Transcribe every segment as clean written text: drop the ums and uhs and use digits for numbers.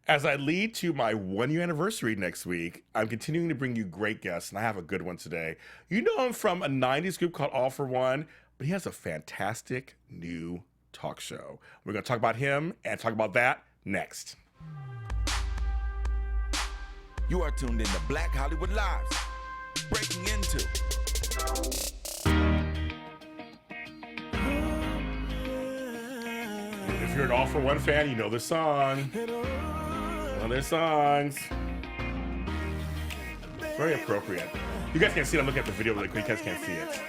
As I lead to my 1 year anniversary next week, I'm continuing to bring you great guests, and I have a good one today. You know him from a 90s group called All for One, but he has a fantastic new talk show. We're going to talk about him and talk about that next. You are tuned in to Black Hollywood Lives, breaking into. If you're an All for One fan, you know this song. One of their songs. Very appropriate. You guys can't see it. I'm looking at the video really quick. You guys can't see it.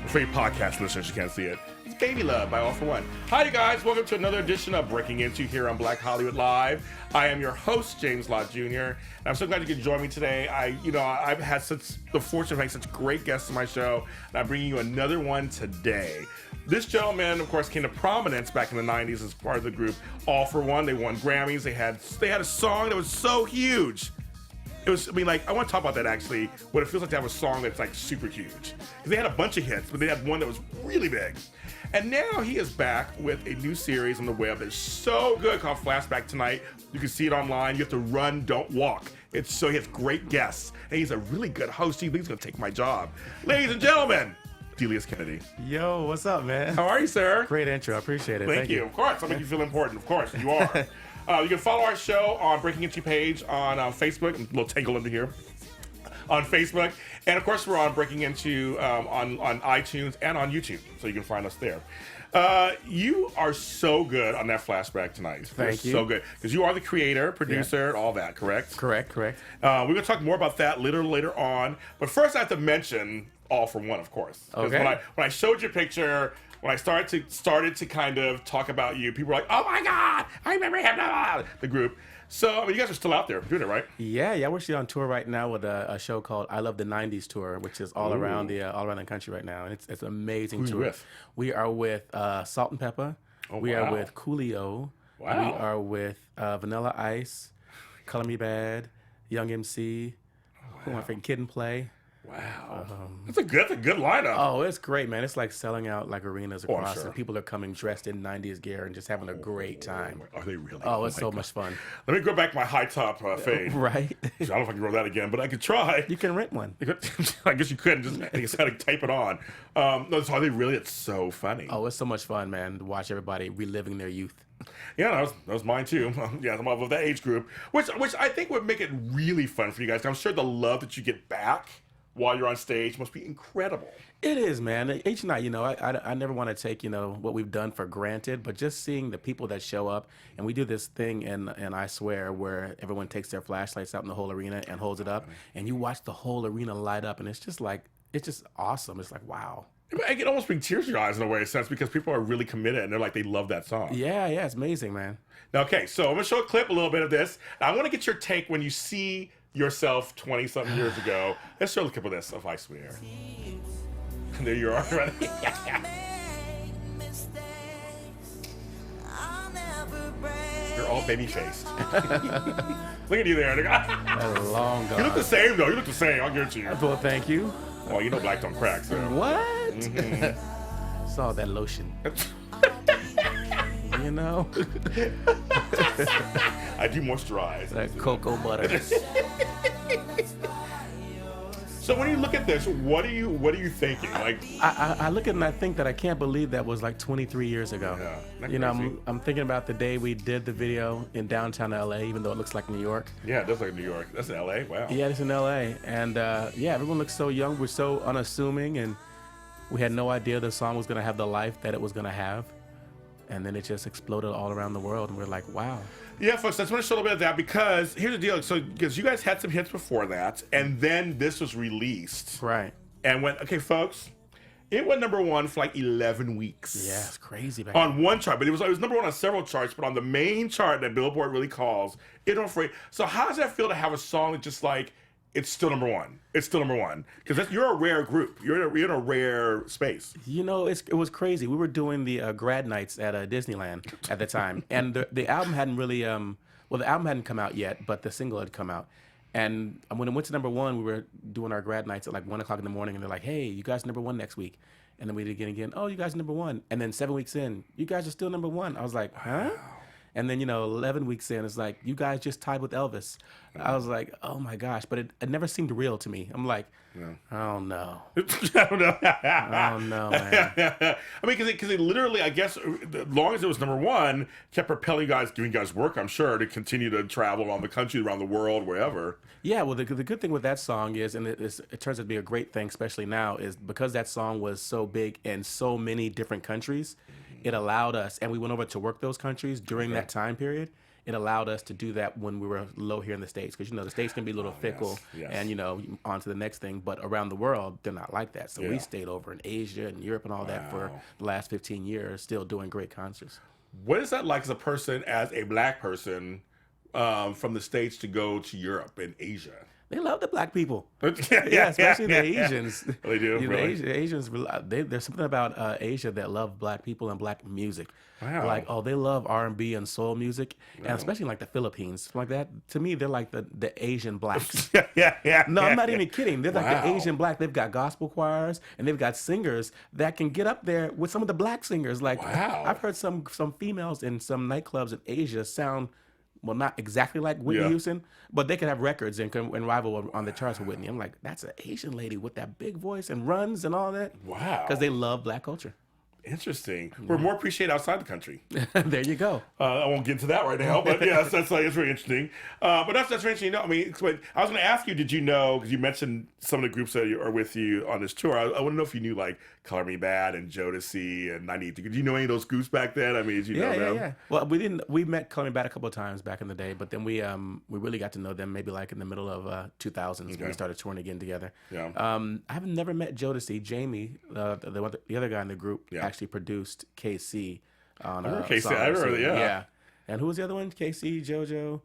For you podcast listeners, you can't see it. It's Baby Love by All for One. Hi, you guys. Welcome to another edition of Breaking Into here on Black Hollywood Live. I am your host, James Lott Jr. And I'm so glad you could join me today. I've had the fortune of having such great guests on my show, and I'm bringing you another one today. This gentleman, of course, came to prominence back in the 90s as part of the group All for One. They won Grammys. They had a song that was so huge. I want to talk about that actually, what it feels like to have a song that's like super huge. Because they had a bunch of hits, but they had one that was really big. And now he is back with a new series on the web that's so good called Flashback Tonight. You can see it online. You have to run, don't walk. He has great guests. And he's a really good host. He thinks he's going to take my job. Ladies and gentlemen, Delious Kennedy. Yo, what's up, man? How are you, sir? Great intro. I appreciate it. Thank you. Of course. I'll make you feel important. Of course, you are. You can follow our show on Breaking Into page on Facebook. I'm a little tangled into here. On Facebook. And, of course, we're on Breaking Into on iTunes and on YouTube. So you can find us there. You are so good on that Flashback Tonight. Thank you. So good. Because you are the creator, producer, all that, correct? Correct. We're going to talk more about that later on. But first, I have to mention All for One, of course. Okay. When I showed your picture, when I started to kind of talk about you, people were like, "Oh my God, I remember him!" The group. So you guys are still out there doing it, right? Yeah. We're actually on tour right now with a show called I Love the '90s Tour, which is all around the country right now, and it's an amazing Who tour. you with? We are with Salt and Pepper. Oh, we wow. are with Coolio. Wow. We are with Vanilla Ice, Color Me Bad, Young MC. Who am I thinking? Kid and Play. Wow, that's a good lineup. Oh, it's great, man. It's like selling out like arenas I'm across, sure. and people are coming dressed in '90s gear and just having a great time. Are they really? Oh, it's my so God. much fun. Let me go back to my high top fade. Right. I don't know if I can roll that again, but I could try. You can rent one. I guess you could. Just had to tape it on. No, so are they really? It's so funny. Oh, it's so much fun, man, to watch everybody reliving their youth. Yeah, that was mine too. Yeah, I'm of that age group, which I think would make it really fun for you guys. I'm sure the love that you get back while you're on stage must be incredible. It is, man. Each night, I never want to take, what we've done for granted, but just seeing the people that show up, and we do this thing, and I swear, where everyone takes their flashlights out in the whole arena and holds it up, and you watch the whole arena light up, and it's just awesome. It's like, wow. I can almost bring tears to your eyes in a way, sense, because people are really committed and they're like, they love that song. Yeah, it's amazing, man. Okay, so I'm gonna show a clip, a little bit of this. I want to get your take when you see yourself 20-something years ago. Let's show a clip of this, of I Swear. And there you are, right? You're all baby-faced. Look at you there. That's long gone. You look the same, though. You look the same. I'll give it to you. Well, thank you. Well, you know black don't crack, so. What? Saw that lotion. I do moisturize. That cocoa butter. So when you look at this, what are you thinking? Like, I look at it and I think that I can't believe that was like 23 years ago. Yeah, isn't that crazy? I'm thinking about the day we did the video in downtown LA, even though it looks like New York. yeah, it does look like New York. That's in LA. Wow. Yeah, it's in LA. And everyone looks so young. We're so unassuming, and we had no idea the song was going to have the life that it was going to have. And then it just exploded all around the world, and we're like, wow. Yeah, folks, I just want to show a little bit of that because here's the deal. So, because you guys had some hits before that, and then this was released. Right. And folks, it went number one for like 11 weeks. Yeah, it's crazy. Back On one chart, but it was number one on several charts, but on the main chart that Billboard really calls, it went for. So how does that feel to have a song that just like, it's still number one? It's still number one. Because you're a rare group. You're in a rare space. It was crazy. We were doing the grad nights at Disneyland at the time, and the album hadn't really, the album hadn't come out yet, but the single had come out. And when it went to number one, we were doing our grad nights at like 1 o'clock in the morning, and they're like, "Hey, you guys number one next week." And then we did it again. "Oh, you guys number one." And then 7 weeks in, "You guys are still number one." I was like, "Huh?" And then, 11 weeks in, it's like, you guys just tied with Elvis. I was like, oh my gosh. But it never seemed real to me. I'm like, I don't know. I don't know. I don't know, man. I mean, because it literally, I guess, as long as it was number one, kept propelling you guys, giving you guys work, I'm sure, to continue to travel around the country, around the world, wherever. Yeah, well, the good thing with that song is, and it turns out to be a great thing, especially now, is because that song was so big in so many different countries, it allowed us, and we went over to work those countries during that time period. It allowed us to do that when we were low here in the States, because the States can be a little fickle, yes. and on to the next thing. But around the world, they're not like that. So we stayed over in Asia and Europe and all that for the last 15 years, still doing great concerts. What is that like as a person, as a black person, from the States to go to Europe and Asia? They love the black people. Yeah, especially the Asians. They do, really? The Asians, there's something about Asia that love black people and black music. Wow. Like, they love R&B and soul music, and especially like the Philippines. Like that, to me, they're like the Asian blacks. Yeah. No, I'm not even kidding. They're like the Wow. Asian black. They've got gospel choirs, and they've got singers that can get up there with some of the black singers. Like, Wow. I've heard some females in some nightclubs in Asia sound, well, not exactly like Whitney Houston, but they could have records and rival on the charts with Whitney. I'm like, that's an Asian lady with that big voice and runs and all that. Wow. Because they love black culture. Interesting. We're more appreciated outside the country. There you go. I won't get into that right now, but yes, that's very interesting. But that's very interesting. I mean, I was going to ask you, did you know, because you mentioned some of the groups that are with you on this tour. I want to know if you knew like Color Me Bad and Jodeci and 98. Did you know any of those groups back then? I mean, did you know them? Yeah. Well, we met Color Me Bad a couple of times back in the day, but then we really got to know them maybe like in the middle of 2000s when we started touring again together. Yeah. I've never met Jodeci. Jamie, the other guy in the group, actually produced KC on KC, song I remember, yeah. And who was the other one? KC, JoJo.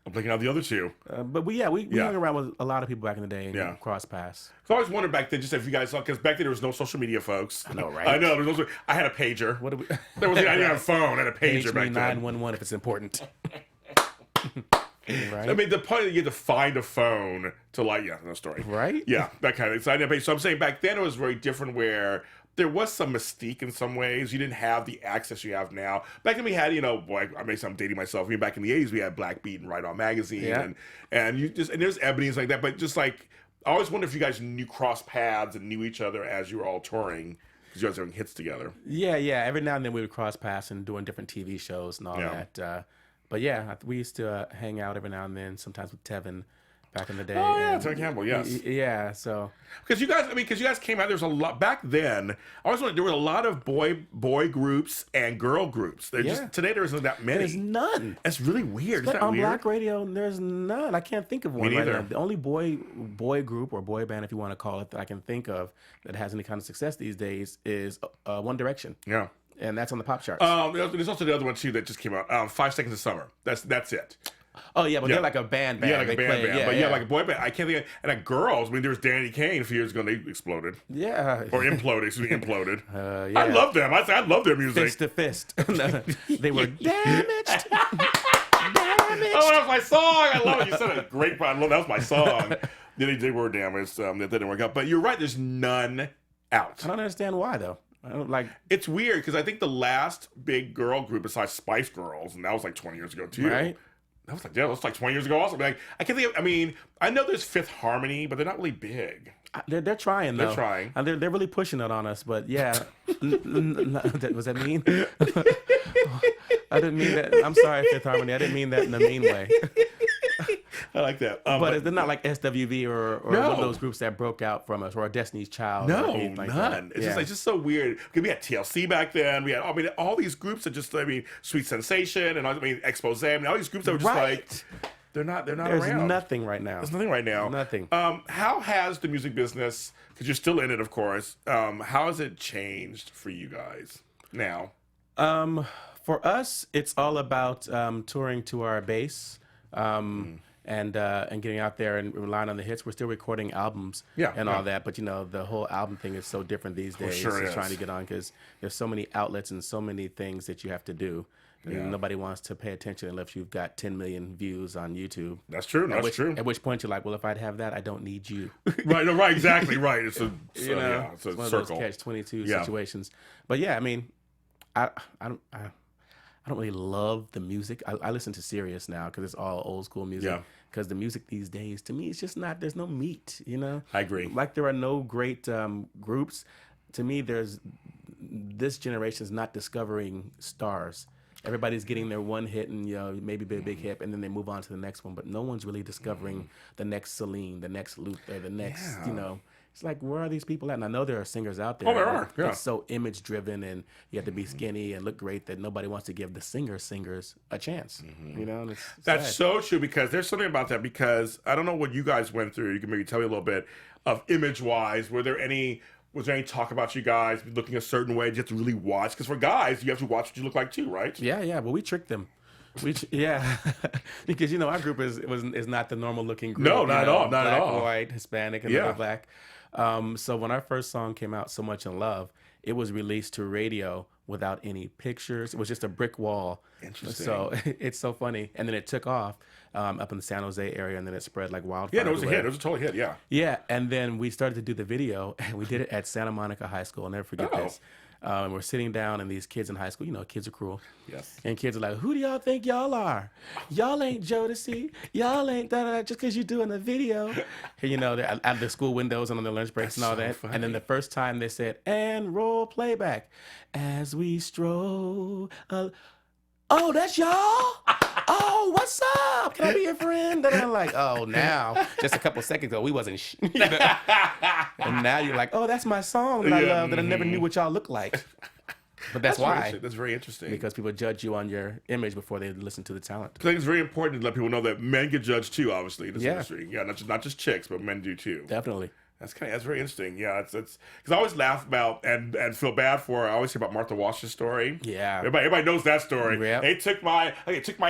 I'm blinking out the other two. But we hung around with a lot of people back in the day and cross paths. So I always wondered back then, just if you guys saw, because back then there was no social media, folks. I know, right? I know. I had a pager. What do we? I didn't have a phone. I had a pager Page back me then. 911 if it's important. Right? I mean, the point that you had to find a phone to no story. Right? Yeah, that kind of thing. So I'm saying back then it was very different where there was some mystique in some ways. You didn't have the access you have now. Back then we had, I'm dating myself. I mean, back in the 80s we had Black Beat and Right On Magazine and there's Ebony's like that. But just like, I always wonder if you guys knew cross paths and knew each other as you were all touring. Because you guys were having hits together. Yeah. Every now and then we would cross paths and doing different TV shows and all that. But yeah, we used to hang out every now and then, sometimes with Tevin back in the day. Oh yeah, Tevin Campbell, yes. Yeah, so because you guys came out. There's a lot back then. I always wondered, there were a lot of boy groups and girl groups. Today there isn't that many. There's none. It's really weird. Isn't that on weird? Black radio, there's none. I can't think of one right now. The only boy group or boy band, if you want to call it, that I can think of that has any kind of success these days is One Direction. Yeah. And that's on the pop charts. There's also the other one too that just came out. 5 Seconds of Summer. That's it. Oh yeah, but they're like a band. Yeah, like they a band. Yeah, like a boy band. I can't think of, and like girls. I mean, there was Danny Kane a few years ago. And they exploded. Yeah. Or imploded. Excuse me, imploded. Yeah. I love them. I love their music. Fist to fist. They were damaged. Oh, that was my song. I love it. You said it great. That was my song. They were damaged. That didn't work out. But you're right. There's none out. I don't understand why though. I don't like. It's weird because I think the last big girl group besides Spice Girls, and that was like 20 years ago too. Right. That was like 20 years ago also. But like, I can't think of, I mean, I know there's Fifth Harmony, but they're not really big. They're trying though. They're trying. And they're really pushing it on us. But yeah, was that mean? I didn't mean that. I'm sorry, Fifth Harmony. I didn't mean that in a mean way. I like that. But they're not like SWV or one of those groups that broke out from us, or Destiny's Child. No, or anything like none. That. It's just so weird. Because we had TLC back then. We had, all these groups that just, Sweet Sensation and Expose. All these groups that were just like, they're not There's around. nothing right now. There's nothing right now. Nothing. How has the music business, because you're still in it, of course, how has it changed for you guys now? For us, it's all about touring to our base. And getting out there and relying on the hits. We're still recording albums all that, but the whole album thing is so different these days. Sure it's trying to get on because there's so many outlets and so many things that you have to do. And nobody wants to pay attention unless you've got 10 million views on YouTube. That's true. True. At which point you're like, well, if I'd have that, I don't need you. Right. No, right. Exactly. Right. It's a it's one circle. of those catch-22 situations. But yeah, I mean, I don't. I don't really love the music. I listen to Sirius now because it's all old school music. Yeah. Because the music these days, to me, it's just not. There's no meat. You know. I agree. Like there are no great groups. To me, this generation is not discovering stars. Everybody's getting their one hit and maybe be a big hit, and then they move on to the next one. But no one's really discovering the next Celine, the next Luther, the next It's like, where are these people at? And I know there are singers out there. Oh, there are. Yeah. It's so image driven, and you have to be skinny and look great that nobody wants to give the singers a chance. You know, and it's That's sad. so true, because there's something about that, because I don't know what you guys went through. You can maybe tell me a little bit of image-wise. Was there any talk about you guys looking a certain way? Did you have to really watch? Because for guys, you have to watch what you look like too, right? Yeah, but we tricked them. Because our group is not the normal looking group. No, not at all, not at black, all. white, Hispanic, and little black. So when our first song came out, So Much in Love, it was released to radio without any pictures. It was just a brick wall. Interesting. So it's so funny. And then it took off up in the San Jose area, and then it spread like wildfire. Yeah, no, it was a hit. It was a total hit. Yeah. Yeah, and then we started to do the video, and we did it at Santa Monica High School. I'll never forget this. And we're sitting down, and these kids in high school, kids are cruel. Yes. And kids are like, who do y'all think y'all are? Y'all ain't Jodeci. Y'all ain't da-da-da just because you're doing a video. And, they're at the school windows and on their lunch breaks and all that. funny. And then the first time they said, and roll playback. As we stroll. Oh, that's y'all? Oh, what's up? Can I be your friend? And I'm like, oh, now. Just a couple seconds ago, we wasn't And now you're like, oh, that's my song that I love that I never knew what y'all looked like. But that's why. That's very interesting. Because people judge you on your image before they listen to the talent. I think it's very important to let people know that men get judged too, obviously, in this Yeah. industry. Yeah, not just chicks, but men do too. Definitely. That's very interesting. Yeah, it's because I always laugh about and feel bad for. I always hear about Martha Wash's story. Yeah. Everybody knows that story. Yep. They took my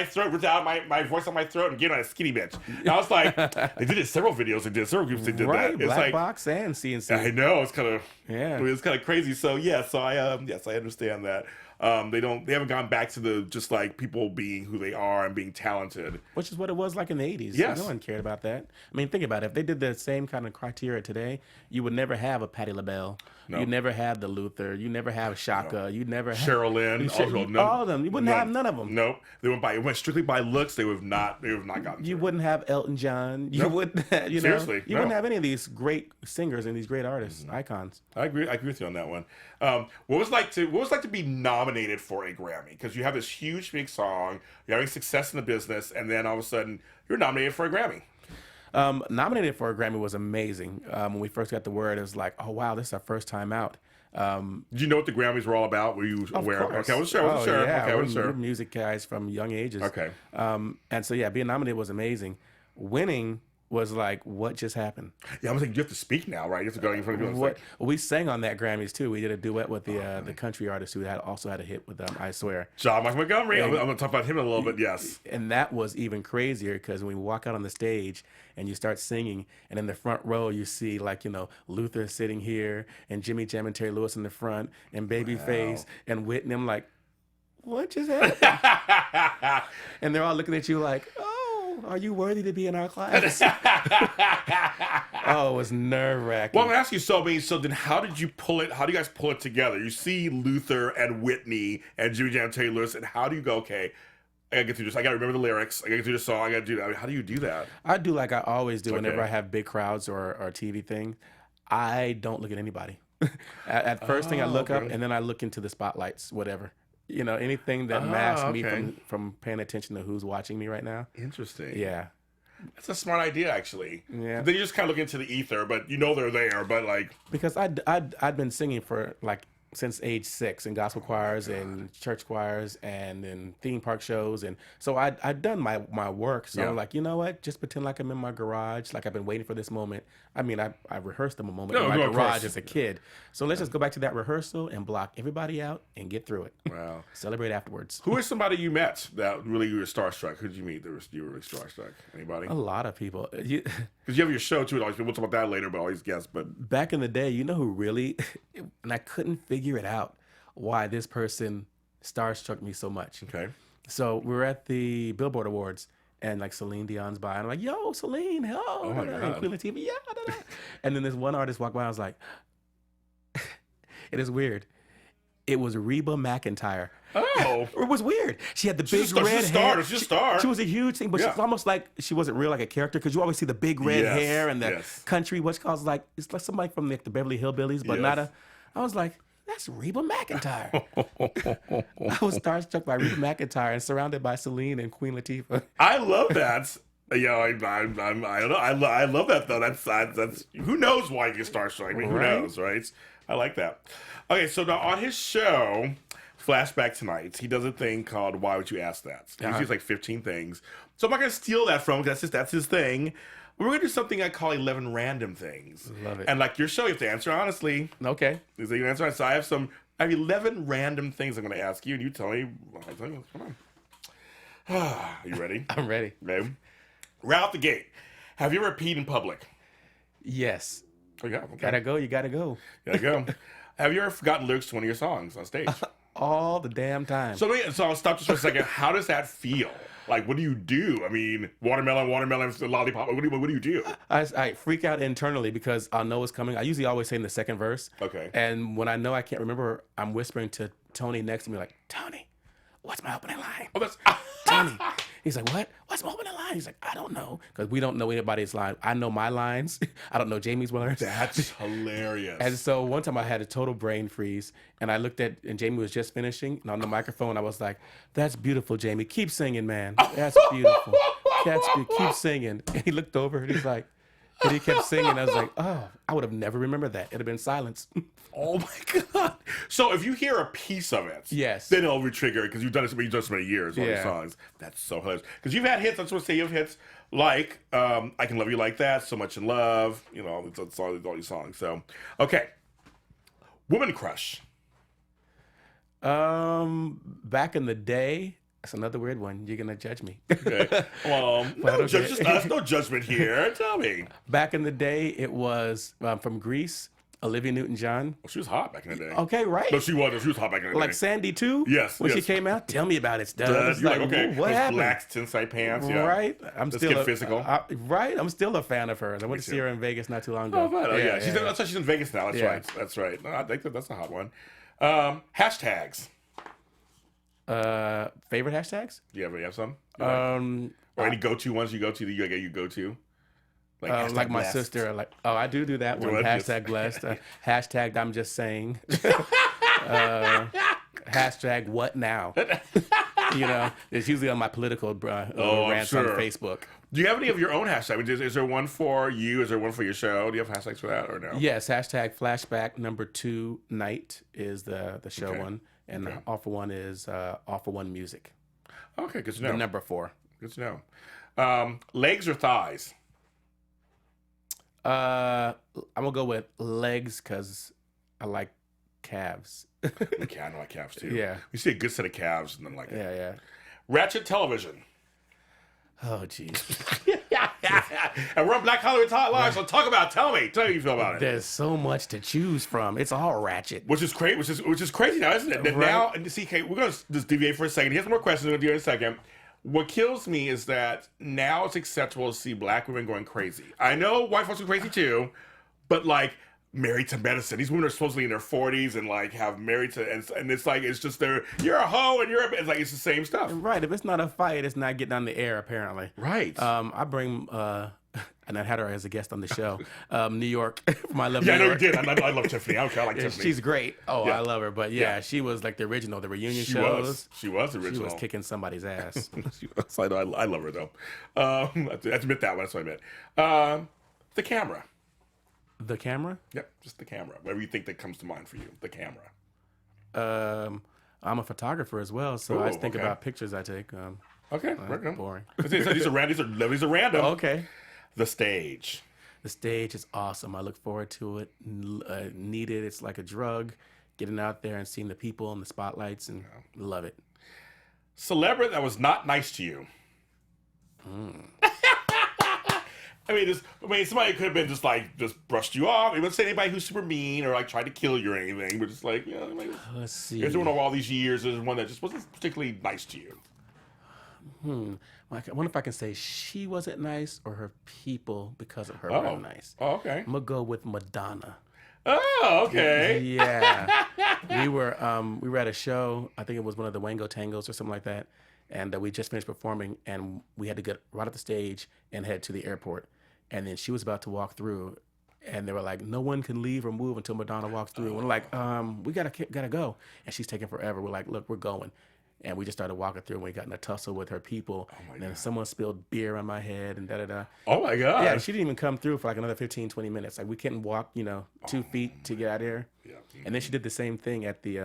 throat, ripped out my voice on my throat, and gave it on a skinny bitch. And I was like, they did it several videos. They did several groups. They did Right, that. It's Black like, Box and CNC. I know it's kind of Yeah. crazy. So I understand that. They haven't gone back to the just like people being who they are and being talented. Which is what it was like in the 80s. Yes. No one cared about that. I mean, think about it. If they did the same kind of criteria today, you would never have a Patti LaBelle. No. You'd never have the Luther. You'd never have Shaka. You'd never have Cheryl Lynn, all of them. You wouldn't have none of them. Nope. It went strictly by looks. They would have not gotten. You through. wouldn't have Elton John. You Nope. wouldn't. Seriously, You wouldn't have any of these great singers and these great artists, icons. I agree with you on that one. What was it like to be nominated for a Grammy? Because you have this huge big song, you're having success in the business, and then all of a sudden you're nominated for a Grammy. Nominated for a Grammy was amazing. When we first got the word, it was like, oh wow, this is our first time out. Did you know what the Grammys were all about? Were you aware? Of course. Okay, I was sure. Yeah. Okay, I was We're sure. music guys from young ages. Okay. And so being nominated was amazing. Winning was like, what just happened? Yeah, I was like, you have to speak now, right? You have to go in front of people. What we sang on that Grammys too. We did a duet with the country artist who also had a hit with I Swear. John Michael Montgomery. I'm going to talk about him in a little bit. Yes. And that was even crazier because when we walk out on the stage and you start singing, and in the front row you see Luther sitting here and Jimmy Jam and Terry Lewis in the front and Babyface and Whitney. I'm like, what just happened? And they're all looking at you like, oh, are you worthy to be in our class? Oh, it was nerve-wracking. Well, I'm gonna ask you. So then, how did you pull it? How do you guys pull it together? You see Luther and Whitney and Jimmy Jam and Terry Lewis, and how do you go? Okay, I gotta get through this. I gotta remember the lyrics. I gotta get through the song. I gotta do that. I mean, how do you do that? I do like I always do whenever Okay. I have big crowds or TV thing. I don't look at anybody. At first thing I look up, okay. and then I look into the spotlights, whatever. Anything that masks me okay. from paying attention to who's watching me right now. Interesting. Yeah. That's a smart idea, actually. Yeah. Then you just kind of look into the ether, but they're there. But like, Because I'd been singing for since age 6 in gospel choirs and church choirs and in theme park shows, and so I'd done my work. So I'm like, you know what? Just pretend like I'm in my garage, like I've been waiting for this moment. I mean, I rehearsed them a moment in my of garage course. as a kid. So let's just go back to that rehearsal and block everybody out and get through it. wow. Celebrate afterwards. Who is somebody you met that really you were starstruck? Who did you meet that you were really starstruck? Anybody? A lot of people. Because you have your show too. We'll talk about that later, but always guess. But Back in the day, you know who really, and I couldn't figure it out, why this person starstruck me so much. okay. So we were at the Billboard Awards, and Celine Dion's by, and I'm like, yo, Celine, hello. Oh my And God. Queen Latifah, yeah. Da, da. And then this one artist walked by, I was like, it is weird. It was Reba Mcentire. Oh. It was weird. She had the big She's a red hair. She's a star. She was a huge thing, but Yeah. she's almost like she wasn't real like a character because you always see the big red Yes, hair and the yes. country. What's called like it's like somebody from the Beverly Hillbillies, but Yes. not a. I was like, that's Reba Mcentire. I was starstruck by Reba Mcentire and surrounded by Celine and Queen Latifah. I love that. Yeah, I don't know. I love that though. That's who knows why you get starstruck. I mean, who Right? knows, right? I like that. Okay, so now on his show, Flashback Tonight, he does a thing called "Why Would You Ask That?" He sees like 15 things. So I'm not gonna steal that from him. That's his thing. We're gonna do something I call 11 random things. Love it. And like your show, you have to answer honestly. Okay. Is that you answer? So I have 11 random things I'm gonna ask you, and you tell me. Come on. Are you ready? I'm ready. Okay. Right out the gate. Have you ever peed in public? Yes. Oh, yeah. Okay. Gotta go. You gotta go. Gotta go. Have you ever forgotten lyrics to one of your songs on stage? All the damn time. So I'll stop just for a second. How does that feel? Like, what do you do? I mean, watermelon, lollipop. What do you do? I freak out internally because I'll know it's coming. I usually always say in the second verse. Okay. And when I know I can't remember, I'm whispering to Tony next to me like, Tony, what's my opening line? Oh, that's Tony. He's like, what? What's my opening line? He's like, I don't know. Because we don't know anybody's line. I know my lines. I don't know Jamie's ones. That's hilarious. And so one time I had a total brain freeze and I looked at, and Jamie was just finishing. And on the microphone, I was like, that's beautiful, Jamie. Keep singing, man. That's beautiful. Keep singing. And he looked over and he's like, and he kept singing. I was like, oh, I would have never remembered that. It'd have been silence. Oh my God. So if you hear a piece of it, Yes. then it'll re-trigger because you've done it so many years on your Yeah. songs. That's so hilarious. Because you've had hits, I just want to say you have hits like I Can Love You Like That, So Much in Love, it's all these songs. So, okay. Woman crush. Back in the day, that's another weird one. You're gonna judge me. Okay. There's no judgment here. Tell me. Back in the day, it was from Greece, Olivia Newton-John. Well, she was hot back in the day. Okay, right? No, she was. She was hot back in the day. Like Sandy too. Yes, When she yes. came out, tell me about it, Stud. It's You're like, okay, what those happened? black tin-side pants. Yeah. Right. I'm Let's still get physical. Right. I'm still a fan of hers. I went to see too. her in Vegas not too long ago. Oh, fine. Oh, yeah. yeah. That's why she's in Vegas now. That's Yeah. right. That's right. No, I think that's a hot one. Hashtags. Favorite hashtags? Do you have some? Or any go-to ones you go to that you go to? Like, Like my blessed. sister, I do that one. what? Hashtag blessed. Hashtag I'm just saying. Hashtag what now? It's usually on my political I'm rants sure. on Facebook. Do you have any of your own hashtags? I mean, is there one for you? Is there one for your show? Do you have hashtags for that or no? Yes, hashtag flashback #2 night is the show Okay. one, and offer one is offer one music. Okay, good to know. The number 4. Good to know. Legs or thighs? I'm gonna go with legs because I like calves. Okay, I know like calves too. Yeah. You see a good set of calves and then like Yeah. Ratchet television. Oh, jeez. And we're on Black Hollywood Live, so talk about it. Tell me how you feel about it. There's so much to choose from. It's all ratchet. Which is crazy. Which is crazy now, isn't it? That Right. Now, and see, okay, we're gonna just deviate for a second. Here's more questions. We're gonna do it in a second. What kills me is that now it's acceptable to see black women going crazy. I know white folks are crazy too, but like married to medicine. These women are supposedly in their 40s and like have married to, and it's like it's just you're a hoe and it's like it's the same stuff. Right. If it's not a fight, it's not getting on the air. Apparently. Right. I bring and I had her as a guest on the show. New York. I love Yeah, I New know York. you did. I love Tiffany. I don't care. I like Yeah, Tiffany. she's great. Oh, Yeah. I love her. But yeah, she was like the original, the reunion She shows. was. She was She original. was kicking somebody's ass. I love her though. I have to admit that one. That's what I meant. The camera. The camera? Yep, just the camera. Whatever you think that comes to mind for you. The camera. I'm a photographer as well, so I Ooh, just think okay. about pictures I take. Okay, random. Boring. These are random. These are random. Okay. The stage. The stage is awesome. I look forward to it. Need it. It's like a drug. Getting out there and seeing the people and the spotlights and love it. Celebrity that was not nice to you. I mean, somebody could have been just brushed you off. It wouldn't say anybody who's super mean or like tried to kill you or anything, but just like, like, Let's see. you're doing all these years. There's one that just wasn't particularly nice to you. I wonder if I can say she wasn't nice or her people because of her weren't nice. Oh, okay. I'm gonna go with Madonna. Oh, okay. Yeah. we were at a show. I think it was one of the Wango Tangos or something like that, and we just finished performing, and we had to get right off the stage and head to the airport. And then she was about to walk through, and they were like, "No one can leave or move until Madonna walks through." And we're like, "We gotta go," and she's taking forever. We're like, "Look, we're going." And we just started walking through, and we got in a tussle with her people. And then someone spilled beer on my head, and da-da-da. Oh, my God. Yeah, she didn't even come through for like another 15, 20 minutes. Like, we couldn't walk, 2 feet to get out of here. Yeah. And then she did the same thing at the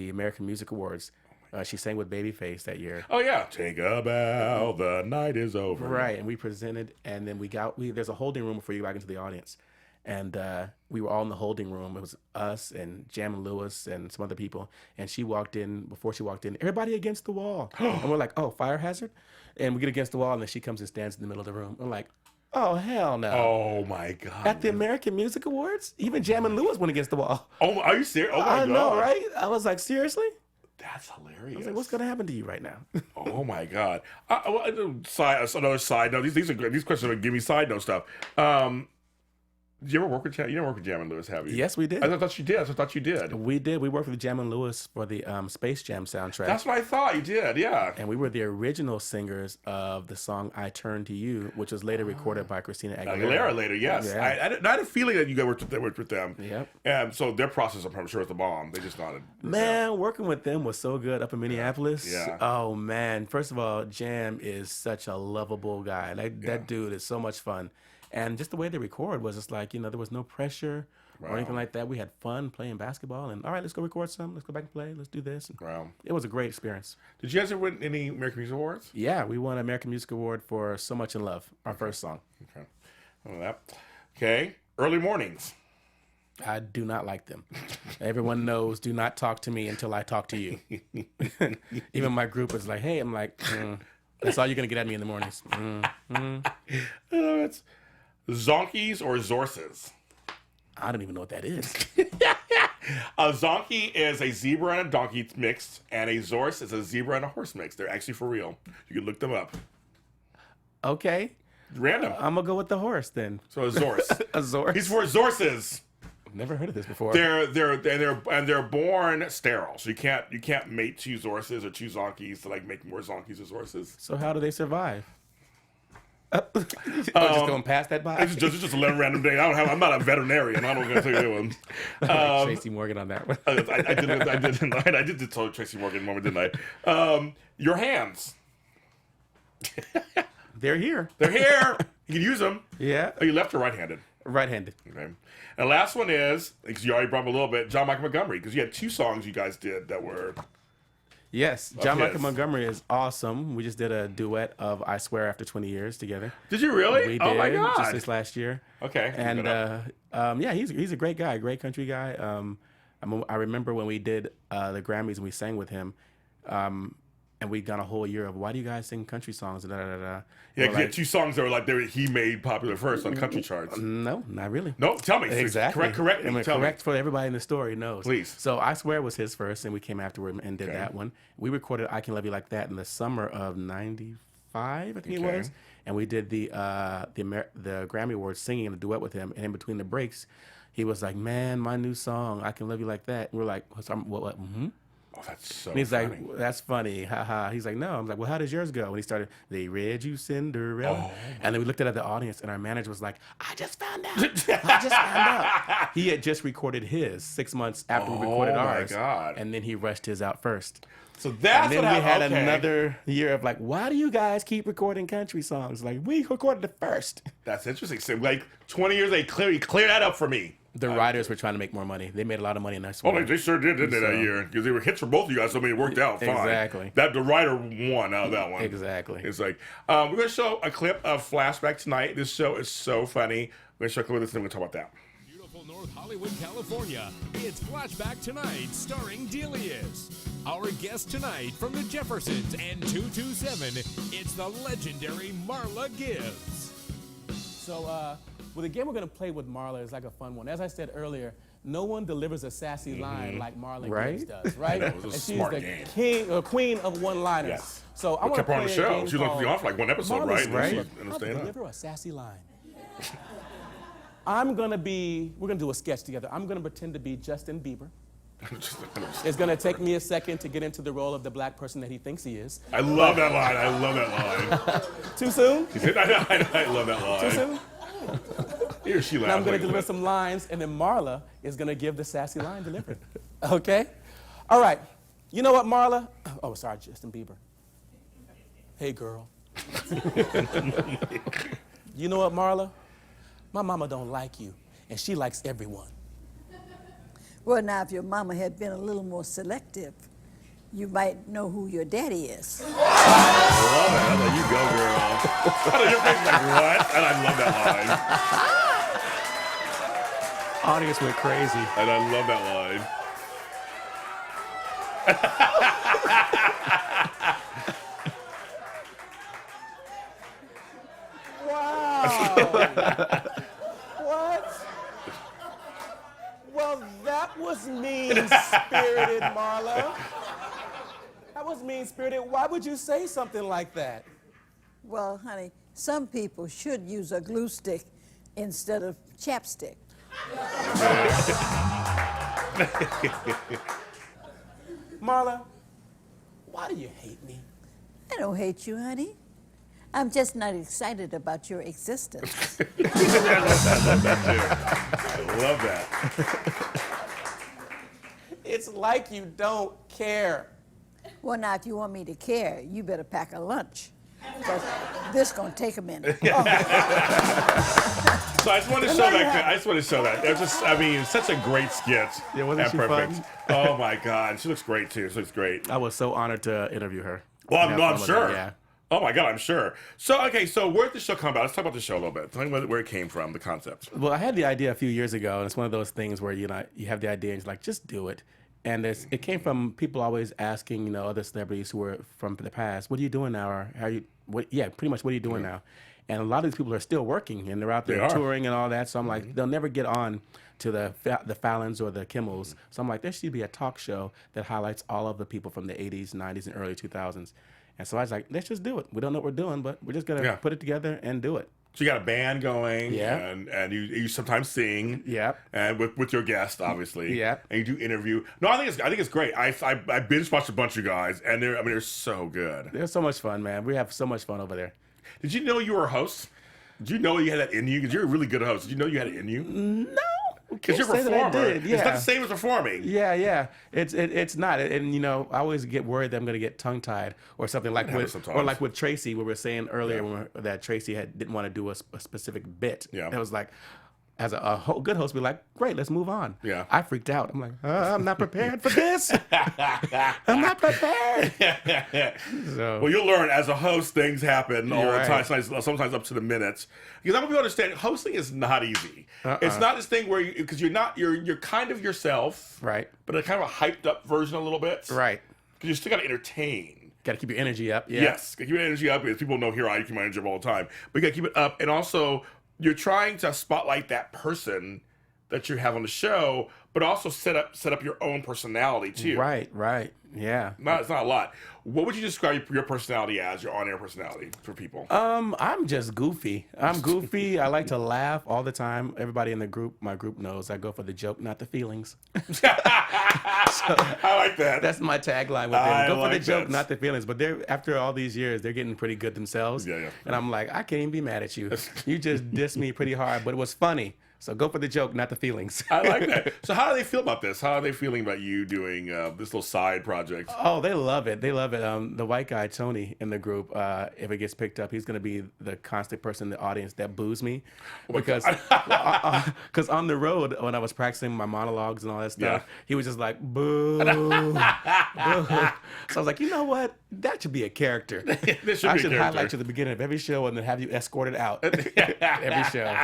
American Music Awards. She sang with Babyface that year. Oh, yeah. Take a bow, the night is over. Right, and we presented, and then there's a holding room before you go back into the audience. And we were all in the holding room. It was us and Jam and Lewis and some other people. And she walked in, before she walked in, everybody against the wall. And we're like, oh, fire hazard? And we get against the wall, and then she comes and stands in the middle of the room. I'm like, oh, hell no. Oh, my God. At the American Music Awards, even Jam and Lewis went against the wall. Oh, are you serious? Oh, my God. I know, right? I was like, seriously? That's hilarious. I was like, what's going to happen to you right now? Oh, my God. Another side note. These are great. These questions are give me side note stuff. Did you ever work with Jam? You didn't work with Jam and Lewis, have you? Yes, we did. I thought you did. I thought you did. We did. We worked with Jam and Lewis for the Space Jam soundtrack. That's what I thought you did, yeah. And we were the original singers of the song I Turn to You, which was later recorded by Christina Aguilera. Later, yes. Yeah. I had a feeling that you guys worked with them. Yep. And so their process, I'm sure, was the bomb. They just nodded. Man, working with them was so good up in Minneapolis. Yeah. Oh, man. First of all, Jam is such a lovable guy. That dude is so much fun. And just the way they record was just like, there was no pressure or anything like that. We had fun playing basketball. And, all right, let's go record some. Let's go back and play. Let's do this. Wow. It was a great experience. Did you guys ever win any American Music Awards? Yeah, we won an American Music Award for So Much in Love, our first song. Okay. I know that. Okay. Early mornings. I do not like them. Everyone knows, do not talk to me until I talk to you. Even my group is like, hey, I'm like, that's all you're going to get at me in the mornings. It's zonkies or zorses? I don't even know what that is. A zonkey is a zebra and a donkey mixed, and a zorse is a zebra and a horse mixed. They're actually for real. You can look them up. Okay. Random. I'm going to go with the horse then. So a zorse. A zorse. He's for zorses. Never heard of this before. They're born sterile, so you can't mate two zorses or two zonkies to like make more zonkies or zorses. So how do they survive? Just going past that by? It's just a random thing. I'm not a veterinarian. I'm not going to tell you one. Tracy Morgan on that one. I did tell Tracy Morgan moment, didn't I? Your hands. They're here. They're here. You can use them. Yeah. Are you left or right-handed? Right-handed. Okay. And the last one is, because you already brought up a little bit, John Michael Montgomery, because you had two songs you guys did that were... Yes, John his. Michael Montgomery is awesome. We just did a duet of I Swear After 20 Years together. Did you really? We did, oh my God. just this last year. Okay. And yeah, he's a great guy, great country guy. I remember when we did the Grammys and we sang with him, and we'd gone a whole year of why do you guys sing country songs? Da, da, da, da. Yeah, because you had two songs that were like he made popular first on country charts. No, not really. No, tell me. Exactly. Correct me. Tell correct for everybody in the story knows. Please. So I Swear was his first, and we came afterward and did that one. We recorded I Can Love You Like That in the summer of '95, I think it was. And we did the Grammy Awards singing in a duet with him. And in between the breaks, he was like, man, my new song, I Can Love You Like That. And we're like, what? Mm-hmm. Oh, that's so And he's funny. like, that's funny. Ha ha. He's like, no. I'm like, well, how does yours go? And he started, they read you Cinderella. And then we looked at the audience, and our manager was like, I just found out. I just found out. He had just recorded his 6 months after we recorded ours. Oh, my God. And then he rushed his out first. So that's and then what we had okay. another year of like, why do you guys keep recording country songs? Like, we recorded it first. That's interesting. So, like 20 years, they clear that up for me. The writers were trying to make more money. They made a lot of money in that Oh, song. they sure did that year because they were hits for both of you guys. So I mean, it worked out fine. Exactly. That the writer won out of that one. Exactly. It's like we're gonna show a clip of Flashback Tonight. This show is so funny. We're gonna show a clip of this, and we're gonna talk about that. Beautiful North Hollywood, California. It's Flashback Tonight, starring Delious. Our guest tonight from the Jeffersons and 227. It's the legendary Marla Gibbs. So, well, the game we're going to play with Marla is like a fun one. As I said earlier, no one delivers a sassy line like Marla Gibbs does, right? It was a and she's smart the game. king or queen of one-liners. Yes. So I want to Kept her play on the a show. game She was called on for like one episode, Marla's right? Right. And How to staying up. deliver a sassy line. we're going to do a sketch together. I'm going to pretend to be Justin Bieber. It's going to take me a second to get into the role of the black person that he thinks he is. I love that line. I love that line. Too soon? I love that line. Too soon? He or she laughs. Now I'm going to like deliver that. some lines, and then Marla is going to give the sassy line delivered. Okay? All right. You know what, Marla? Oh, sorry, Justin Bieber. Hey, girl. You know what, Marla? My mama don't like you, and she likes everyone. Well, now, if your mama had been a little more selective, you might know who your daddy is. I love it. I love you go, girl. I know your face is like, what? And I love that line. Audience went crazy. And I love that line. Wow. What? Well, that was mean-spirited, Marla. That was mean-spirited. Why would you say something like that? Well, honey, some people should use a glue stick instead of chapstick. Marla, why do you hate me? I don't hate you, honey. I'm just not excited about your existence. I love that. It's like you don't care. Well, now, if you want me to care, you better pack a lunch, because this gonna take a minute. So I just wanted to show that. I just want to show that. It's just, I mean, such a great skit. Yeah, wasn't and she perfect. fun? Oh my God, she looks great too. She looks great. I was so honored to interview her. Well, Yeah, I'm some of sure. them, yeah. Oh my God, I'm sure. So okay, so where did the show come about? Let's talk about the show a little bit. Tell me where it came from, the concept. Well, I had the idea a few years ago, and it's one of those things where you have the idea and you're like, just do it. And it came from people always asking, other celebrities who were from the past, what are you doing now? Or how you, pretty much what are you doing now? And a lot of these people are still working, and they're out there touring and all that. So I'm like, they'll never get on to the Fallons or the Kimmels. So I'm like, there should be a talk show that highlights all of the people from the 80s, 90s, and early 2000s. And so I was like, let's just do it. We don't know what we're doing, but we're just going to put it together and do it. So you got a band going, Yeah. and you sometimes sing, Yep. and with your guest, obviously, Yep. and you do interview. No, I think it's great. I binge watched a bunch of guys, and they're so good. They're so much fun, man. We have so much fun over there. Did you know you were a host? Did you know you had that in you? Because you're a really good host. Did you know you had it in you? No. Because you're a Can't say that I performer. did, It's not yeah. the same as performing. Yeah. It's not. And I always get worried that I'm going to get tongue tied or something like happens with sometimes. with Tracy, where we were saying earlier that Tracy didn't want to do a specific bit. Yeah. It was like, as a good host, be like, great, let's move on. Yeah. I freaked out. I'm like, I'm not prepared for this. I'm not prepared. So, Well, you'll learn as a host, things happen all You're the time. right. Sometimes up to the minutes. Because I want people to understand, hosting is not easy. It's not this thing where because you're kind of yourself, right. but a kind of a hyped up version a little bit, Right. Because you still got to entertain. Got to keep your energy up. Yeah. Yes, keep your energy up because people know here I keep my energy up all the time. But you got to keep it up, and also you're trying to spotlight that person that you have on the show, but also set up your own personality too. Right. Yeah. It's not a lot. What would you describe your personality as, your on-air personality for people? I'm just goofy. I'm goofy. I like to laugh all the time. Everybody in my group knows I go for the joke, not the feelings. I like that. That's my tagline with them. I Go for the like joke, that. not the feelings. But after all these years, they're getting pretty good themselves. Yeah. And I'm like, I can't even be mad at you. You just dissed me pretty hard, but it was funny. So go for the joke, not the feelings. I like that. So how do they feel about this? How are they feeling about you doing this little side project? Oh, they love it. They love it. The white guy, Tony, in the group, if it gets picked up, he's going to be the constant person in the audience that boos me. Because on the road, when I was practicing my monologues and all that stuff, he was just like, boo, boo. So I was like, you know what? That should be a character. I should highlight you at the beginning of every show and then have you escorted out every show.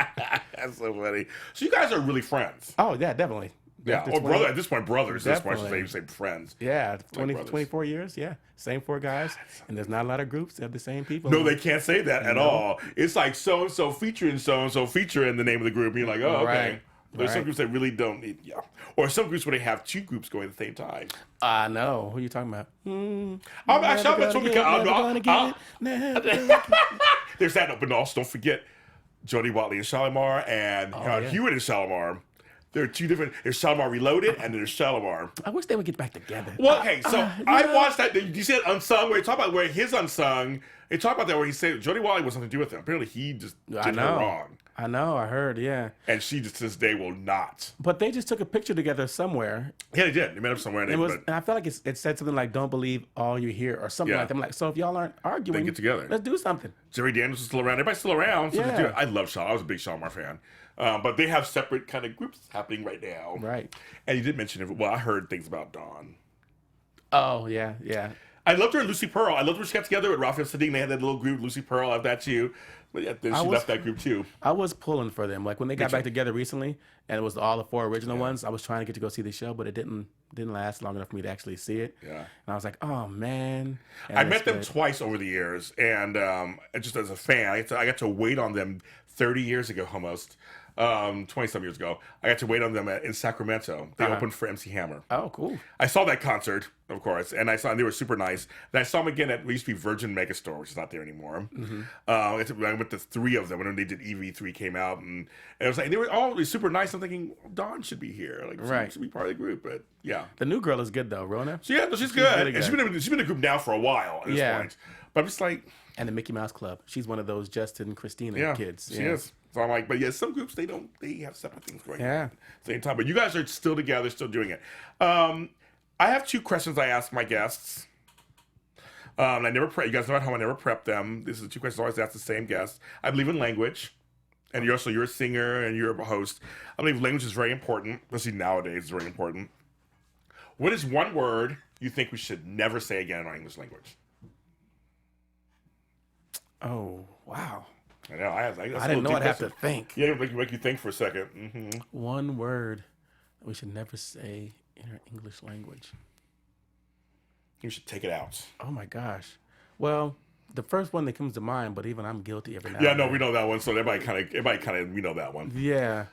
That's so funny. So you guys are really friends. Oh, yeah, definitely. Yeah, After or 20 brother at this point, brothers. At this point, I Definitely. should say friends. Yeah, 20, brothers. 24 years, yeah. Same four guys. And there's not a lot of groups that have the same people. No, they can't say that at all. It's like so-and-so featuring so-and-so featuring the name of the group. And you're like, oh, okay. Right. There's some Right. groups that really don't need, Or some groups where they have two groups going at the same time. I know. Who are you talking about? There's that, but also don't forget Jody Watley and Shalimar and yeah. Hewitt and Shalimar. There are two different. There's Shalimar Reloaded and there's Shalimar. I wish they would get back together. Well, okay, so I watched that. You said Unsung, where you talk about where his Unsung. They talk about that where he said Jody Watley was something to do with him. Apparently, he just did her wrong. I know, I heard, yeah. And she just to this day will not. But they just took a picture together somewhere. Yeah, they did. They met up somewhere. And, And I felt like it said something like, don't believe all you hear, or something like that. I'm like, so if y'all aren't arguing, then get together. Let's do something. Jerry Daniels is still around. Everybody's still around. So Yeah. I love Shaw. I was a big Shalimar fan. But they have separate kind of groups happening right now. Right. And you did mention it. Well, I heard things about Dawn. Oh, yeah, yeah. I loved her and Lucy Pearl. I loved when she got together with Raphael Sadiq. They had that little group, Lucy Pearl. I love that too. But yeah, then she left that group too. I was pulling for them. Like when they got back together recently, and it was all the 4 original ones. I was trying to get to go see the show, but it didn't last long enough for me to actually see it. Yeah. And I was like, oh man. And I met them twice over the years, and just as a fan, I got to wait on them 30 years ago almost. 20-some years ago, I got to wait on them in Sacramento. They opened for MC Hammer. Oh, cool. I saw that concert, of course, and they were super nice. Then I saw them again at what used to be Virgin Megastore, which is not there anymore. Mm-hmm. I went to 3 of them when they did EV3 came out, and it was like they were all super nice. I'm thinking Dawn should be here, like she should be part of the group. But yeah, the new girl is good though, Rona. So, yeah, no, she's good. Really good. And she's been in a group now for a while at this point. But I'm just like, and the Mickey Mouse Club. She's one of those Justin Christina kids. She is. So I'm like, but yeah, some groups they have separate things going on at the same time. But you guys are still together, still doing it. I have 2 questions I ask my guests. I never prep. You guys know at home I never prep them. This is the 2 questions I always ask the same guest. I believe in language, and you're a singer and you're a host. I believe language is very important, especially nowadays. It's very important. What is one word you think we should never say again in our English language? Oh wow. I know. I didn't know I'd have to think. Yeah, make you think for a second. Mm-hmm. One word that we should never say in our English language. You should take it out. Oh my gosh. Well, the first one that comes to mind, but even I'm guilty every now. Yeah, and no, then. we know that one. So everybody kind of we know that one. Yeah.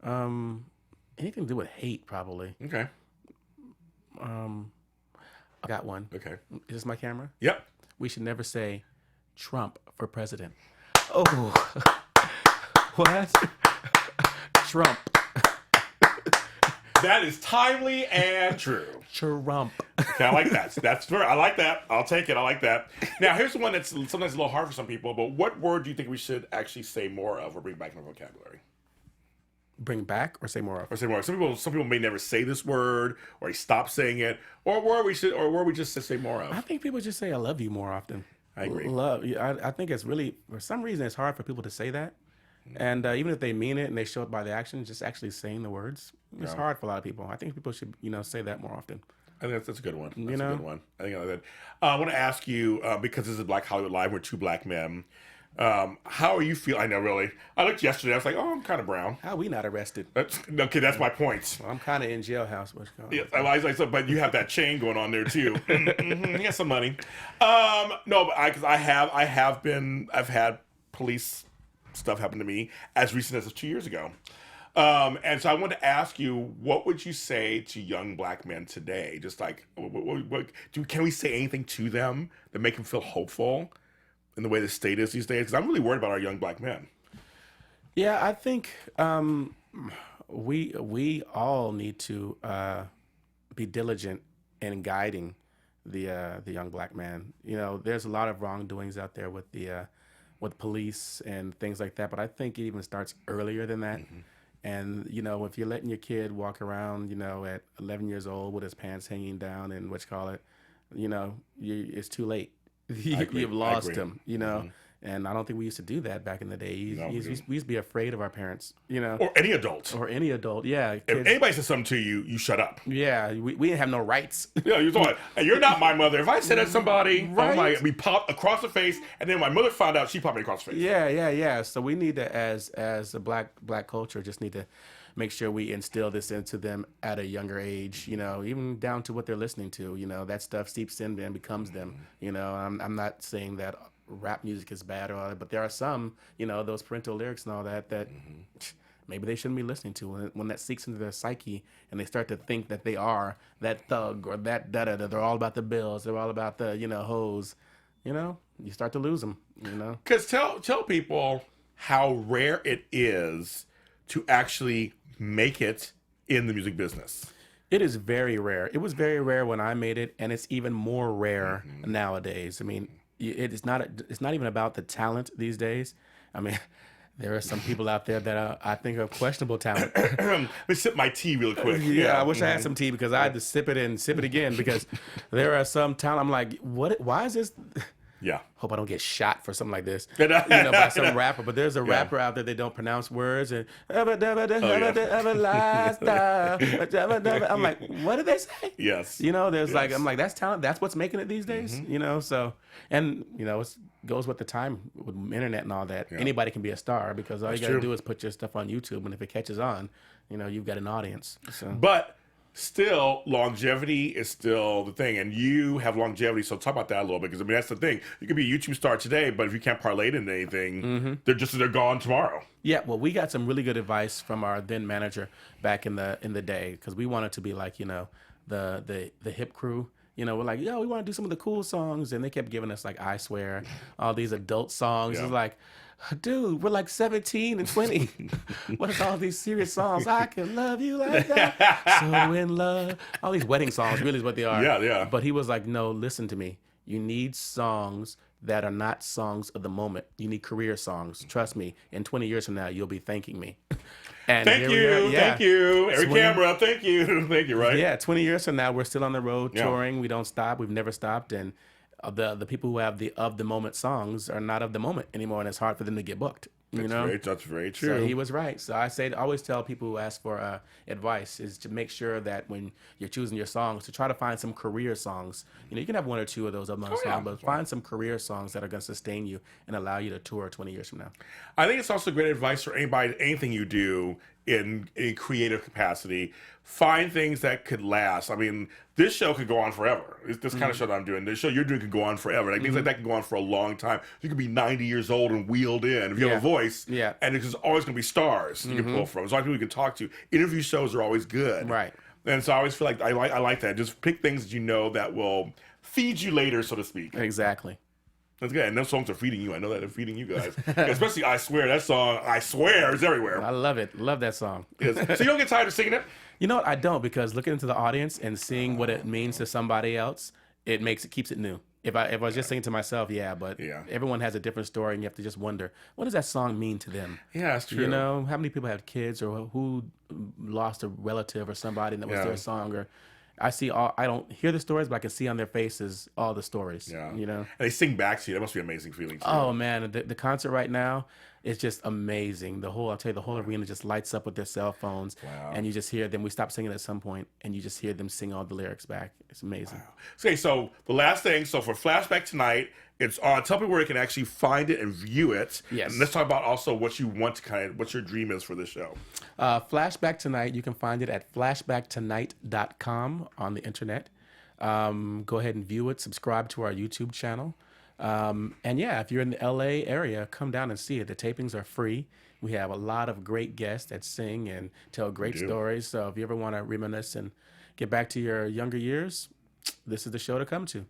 Anything to do with hate, probably. Okay. I got one. Okay. Is this my camera? Yep. We should never say Trump for president. Oh. What? Trump. That is timely and true. Trump. Okay, I like that. That's fair. I like that. I'll take it. I like that. Now, here's the one that's sometimes a little hard for some people, but what word do you think we should actually say more of or bring back in our vocabulary? Bring back or say more of? Or say more of. Some people may never say this word, or they stop saying it, or where we just say more of. I think people just say I love you more often. I agree. Love. I think it's really, for some reason, it's hard for people to say that. And even if they mean it and they show it by the action, just actually saying the words, it's hard for a lot of people. I think people should, say that more often. I think that's a good one. That's a good one. I think I like that. I want to ask you, because this is Black Hollywood Live, we're 2 black men. How are you feel? I know, really. I looked yesterday. I was like, oh, I'm kind of brown. How are we not arrested? Okay, that's my point. Well, I'm kind of in jailhouse. Yes, I like so, but you have that chain going on there too. You got some money. No, but because I've had police stuff happen to me as recent as 2 years ago. And so I wanted to ask you, what would you say to young black men today? Just like, can we say anything to them that make them feel hopeful in the way the state is these days? Because I'm really worried about our young black men. Yeah, I think we all need to be diligent in guiding the young black man. There's a lot of wrongdoings out there with with police and things like that, but I think it even starts earlier than that. Mm-hmm. And, if you're letting your kid walk around, at 11 years old with his pants hanging down and it's too late. You've lost him, Mm-hmm. And I don't think we used to do that back in the day. We used to be afraid of our parents, Or any adult. Yeah. Kids. If anybody says something to you, you shut up. Yeah, we didn't have no rights. Yeah, you're not my mother. If I said that to somebody, right? We popped across the face, and then my mother found out, she popped me across the face. Yeah. So we need to, as a black culture, just need to make sure we instill this into them at a younger age, even down to what they're listening to. That stuff seeps in and becomes them. I'm not saying that rap music is bad or all that, but there are some, those parental lyrics and all that maybe they shouldn't be listening to. When that seeks into their psyche and they start to think that they are that thug or that da-da-da, they're all about the bills, they're all about the, hoes, you start to lose them, Because tell people how rare it is to actually make it in the music business? It is very rare. It was very rare when I made it, and it's even more rare nowadays. I mean, it's not even about the talent these days. I mean, there are some people out there that I think are questionable talent. Let me sip my tea real quick. Yeah, I wish I had some tea because I had to sip it and sip it again because there are some talent. I'm like, what? Why is this? Yeah. Hope I don't get shot for something like this, by some rapper. But there's a rapper out there that don't pronounce words and I'm like, what did they say? Yes. There's like, I'm like, that's talent. That's what's making it these days. So, and it goes with the time with internet and all that. Yeah. Anybody can be a star because all you got to true. do is put your stuff on YouTube, and if it catches on, you've got an audience. So. But still, longevity is still the thing, and you have longevity. So talk about that a little bit, because I mean that's the thing. You could be a YouTube star today, but if you can't parlay it into anything, they're gone tomorrow. Yeah, well, we got some really good advice from our then manager back in the day, because we wanted to be like the hip crew. We're like, we want to do some of the cool songs, and they kept giving us like I Swear, all these adult songs. Yeah. It's like, dude, we're like 17 and 20. What is all these serious songs? I can love you like that. So in love. All these wedding songs really is what they are. Yeah. But he was like, no, listen to me. You need songs that are not songs of the moment. You need career songs. Trust me. In 20 years from now, you'll be thanking me. And Thank you. Every camera, thank you, right? Yeah, 20 years from now, we're still on the road Yeah. touring. We don't stop. We've never stopped. And the people who have the of the moment songs are not of the moment anymore, and it's hard for them to get booked. That's very true. So he was right. So I always tell people who ask for advice is to make sure that when you're choosing your songs, to try to find some career songs. You can have one or two of those songs, but find some career songs that are going to sustain you and allow you to tour 20 years from now. I think it's also great advice for anybody, anything you do in a creative capacity. Find things that could last. I mean, this show could go on forever. This kind of show that I'm doing, this show you're doing could go on forever. Like things like that can go on for a long time. You could be 90 years old and wheeled in if you have a voice. Yeah. And there's always going to be stars you can pull from. There's a lot of people you can talk to. Interview shows are always good. Right. And so I always feel like I like that. Just pick things that will feed you later, so to speak. Exactly. That's good. And those songs are feeding you. I know that they're feeding you guys. Especially I Swear. That song, I Swear, is everywhere. I love it. Love that song. So you don't get tired of singing it? You know what? I don't, because looking into the audience and seeing what it means to somebody else, it keeps it new. If I was just singing to myself, but everyone has a different story, and you have to just wonder, what does that song mean to them? Yeah, that's true. How many people have kids, or who lost a relative or somebody, and that was their song, or I don't hear the stories, but I can see on their faces all the stories. Yeah. And they sing back to you. That must be an amazing feeling too. Oh man, the concert right now is just amazing. The whole arena just lights up with their cell phones. Wow. And you just hear them. We stop singing at some point, and you just hear them sing all the lyrics back. It's amazing. Wow. Okay, so the last thing, so for Flashback Tonight, it's on. Tell me where you can actually find it and view it. Yes. And let's talk about also what you want to what your dream is for this show. Flashback Tonight, you can find it at flashbacktonight.com on the internet. Go ahead and view it. Subscribe to our YouTube channel. And if you're in the LA area, come down and see it. The tapings are free. We have a lot of great guests that sing and tell great stories. So if you ever want to reminisce and get back to your younger years, this is the show to come to.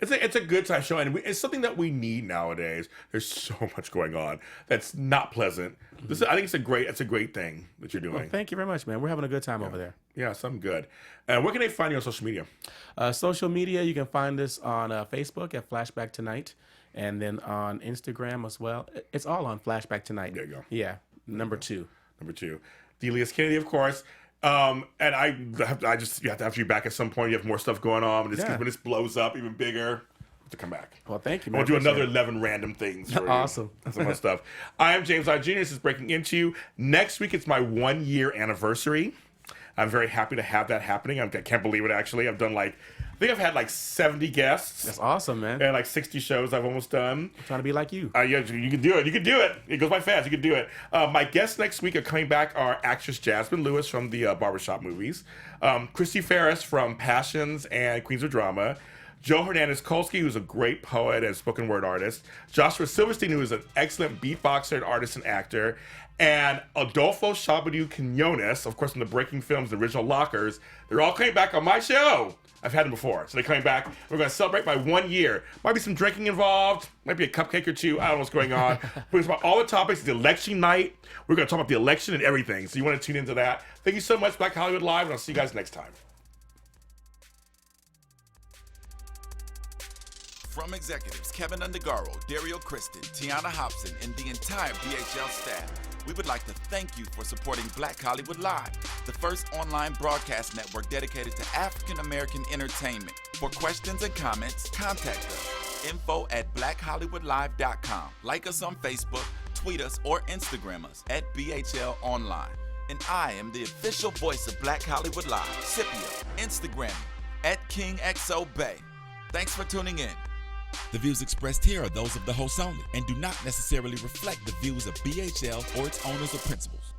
It's a good time show, and it's something that we need nowadays. There's so much going on that's not pleasant. I think it's a great thing that you're doing. Well, thank you very much, man. We're having a good time over there. Yeah, something good. Where can they find you on social media? Social media, you can find us on Facebook at Flashback Tonight, and then on Instagram as well. It's all on Flashback Tonight. There you go. Yeah, number 2. Number 2. Delious Kennedy, of course. And you have to have you back at some point. You have more stuff going on. When this blows up even bigger, to come back. Well, thank you, man. We'll do another 11 random things for Awesome. you. Some more stuff. I am James Lott Jr. This is Breaking Into. Next week, it's my 1-year anniversary. I'm very happy to have that happening. I can't believe it, actually. I've done I think I've had 70 guests. That's awesome, man. And 60 shows I've almost done. I'm trying to be like you. Yeah, you can do it. You can do it. It goes by fast. You can do it. My guests next week are coming back are actress Jasmine Lewis from the Barbershop movies, Christy Ferris from Passions and Queens of Drama, Joe Hernandez-Kolsky, who's a great poet and spoken word artist, Joshua Silverstein, who is an excellent beatboxer and artist and actor, and Adolfo Shabadoo Quinones, of course, from the Breaking Films, the original Lockers. They're all coming back on my show. I've had them before. So they're coming back. We're going to celebrate by 1 year. Might be some drinking involved. Might be a cupcake or two. I don't know what's going on. We're going to talk about all the topics. The election night. We're going to talk about the election and everything. So you want to tune into that. Thank you so much, Black Hollywood Live, and I'll see you guys next time. From executives Kevin Undergaro, Dario Kristen, Tiana Hobson, and the entire BHL staff, we would like to thank you for supporting Black Hollywood Live, the first online broadcast network dedicated to African American entertainment. For questions and comments, contact us. info@blackhollywoodlive.com. Like us on Facebook, tweet us, or Instagram us at BHL Online. And I am the official voice of Black Hollywood Live, Scipio, Instagram me @KingXOBay. Thanks for tuning in. The views expressed here are those of the host only and do not necessarily reflect the views of BHL or its owners or principals.